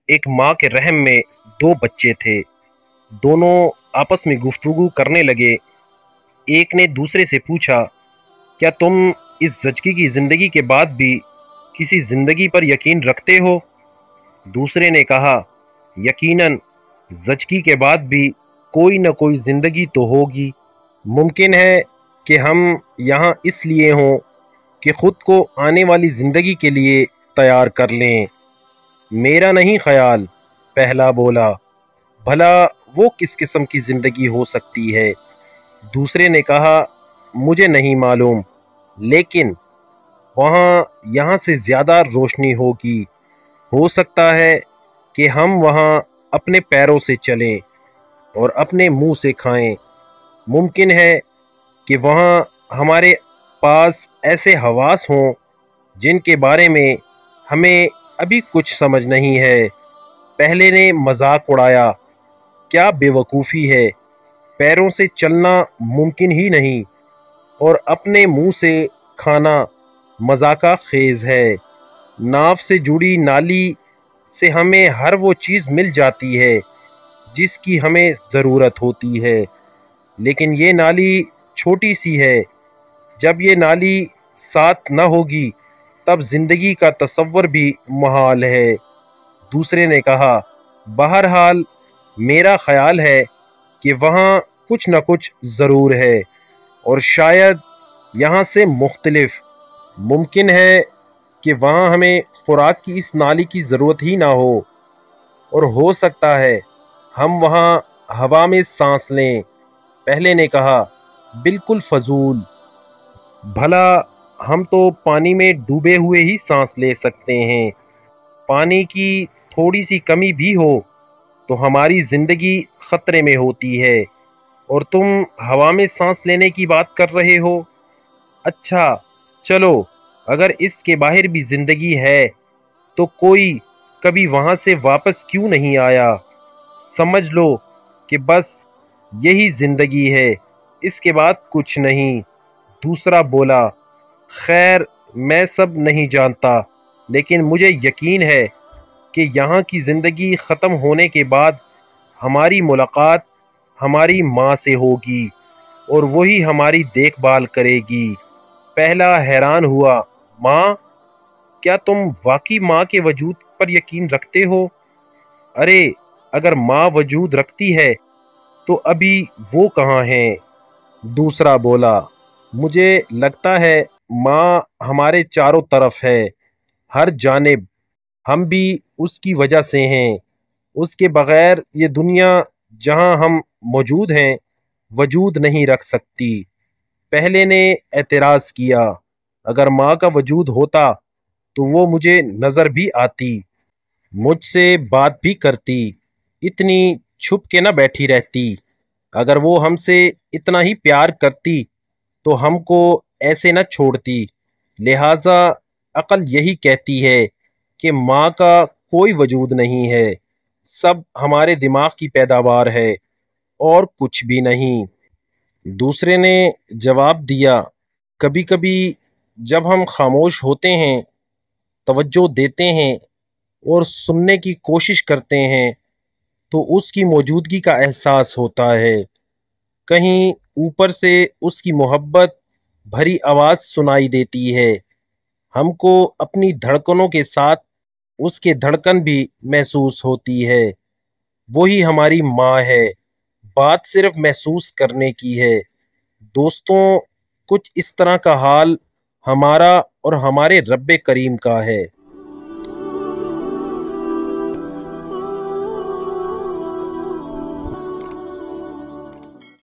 ایک ماں کے رحم میں دو بچے تھے۔ دونوں آپس میں گفتگو کرنے لگے۔ ایک نے دوسرے سے پوچھا، کیا تم اس زچگی کی زندگی کے بعد بھی کسی زندگی پر یقین رکھتے ہو؟ دوسرے نے کہا، یقیناً زچگی کے بعد بھی کوئی نہ کوئی زندگی تو ہوگی۔ ممکن ہے کہ ہم یہاں اس لیے ہوں کہ خود کو آنے والی زندگی کے لیے تیار کر لیں۔ میرا نہیں خیال، پہلا بولا۔ بھلا وہ کس قسم کی زندگی ہو سکتی ہے؟ دوسرے نے کہا، مجھے نہیں معلوم، لیکن وہاں یہاں سے زیادہ روشنی ہوگی۔ ہو سکتا ہے کہ ہم وہاں اپنے پیروں سے چلیں اور اپنے منہ سے کھائیں۔ ممکن ہے کہ وہاں ہمارے پاس ایسے حواس ہوں جن کے بارے میں ہمیں ابھی کچھ سمجھ نہیں ہے۔ پہلے نے مذاق اڑایا، کیا بے وقوفی ہے، پیروں سے چلنا ممکن ہی نہیں، اور اپنے منہ سے کھانا مذاقہ خیز ہے۔ ناف سے جڑی نالی سے ہمیں ہر وہ چیز مل جاتی ہے جس کی ہمیں ضرورت ہوتی ہے، لیکن یہ نالی چھوٹی سی ہے۔ جب یہ نالی ساتھ نہ ہوگی تب زندگی کا تصور بھی محال ہے۔ دوسرے نے کہا، بہرحال میرا خیال ہے کہ وہاں کچھ نہ کچھ ضرور ہے، اور شاید یہاں سے مختلف۔ ممکن ہے کہ وہاں ہمیں خوراک کی اس نالی کی ضرورت ہی نہ ہو، اور ہو سکتا ہے ہم وہاں ہوا میں سانس لیں۔ پہلے نے کہا، بالکل فضول، بھلا ہم تو پانی میں ڈوبے ہوئے ہی سانس لے سکتے ہیں۔ پانی کی تھوڑی سی کمی بھی ہو تو ہماری زندگی خطرے میں ہوتی ہے، اور تم ہوا میں سانس لینے کی بات کر رہے ہو۔ اچھا چلو، اگر اس کے باہر بھی زندگی ہے تو کوئی کبھی وہاں سے واپس کیوں نہیں آیا؟ سمجھ لو کہ بس یہی زندگی ہے، اس کے بعد کچھ نہیں۔ دوسرا بولا، خیر میں سب نہیں جانتا، لیکن مجھے یقین ہے کہ یہاں کی زندگی ختم ہونے کے بعد ہماری ملاقات ہماری ماں سے ہوگی، اور وہی ہماری دیکھ بھال کرے گی۔ پہلا حیران ہوا، ماں؟ کیا تم واقعی ماں کے وجود پر یقین رکھتے ہو؟ ارے اگر ماں وجود رکھتی ہے تو ابھی وہ کہاں ہیں؟ دوسرا بولا، مجھے لگتا ہے ماں ہمارے چاروں طرف ہے، ہر جانب۔ ہم بھی اس کی وجہ سے ہیں۔ اس کے بغیر یہ دنیا جہاں ہم موجود ہیں وجود نہیں رکھ سکتی۔ پہلے نے اعتراض کیا، اگر ماں کا وجود ہوتا تو وہ مجھے نظر بھی آتی، مجھ سے بات بھی کرتی، اتنی چھپ کے نہ بیٹھی رہتی۔ اگر وہ ہم سے اتنا ہی پیار کرتی تو ہم کو ایسے نہ چھوڑتی۔ لہٰذا عقل یہی کہتی ہے کہ ماں کا کوئی وجود نہیں ہے، سب ہمارے دماغ کی پیداوار ہے اور کچھ بھی نہیں۔ دوسرے نے جواب دیا، کبھی کبھی جب ہم خاموش ہوتے ہیں، توجہ دیتے ہیں اور سننے کی کوشش کرتے ہیں تو اس کی موجودگی کا احساس ہوتا ہے۔ کہیں اوپر سے اس کی محبت بھری آواز سنائی دیتی ہے، ہم کو اپنی دھڑکنوں کے ساتھ اس کے دھڑکن بھی محسوس ہوتی ہے۔ وہی ہماری ماں ہے، بات صرف محسوس کرنے کی ہے۔ دوستوں، کچھ اس طرح کا حال ہمارا اور ہمارے رب کریم کا ہے۔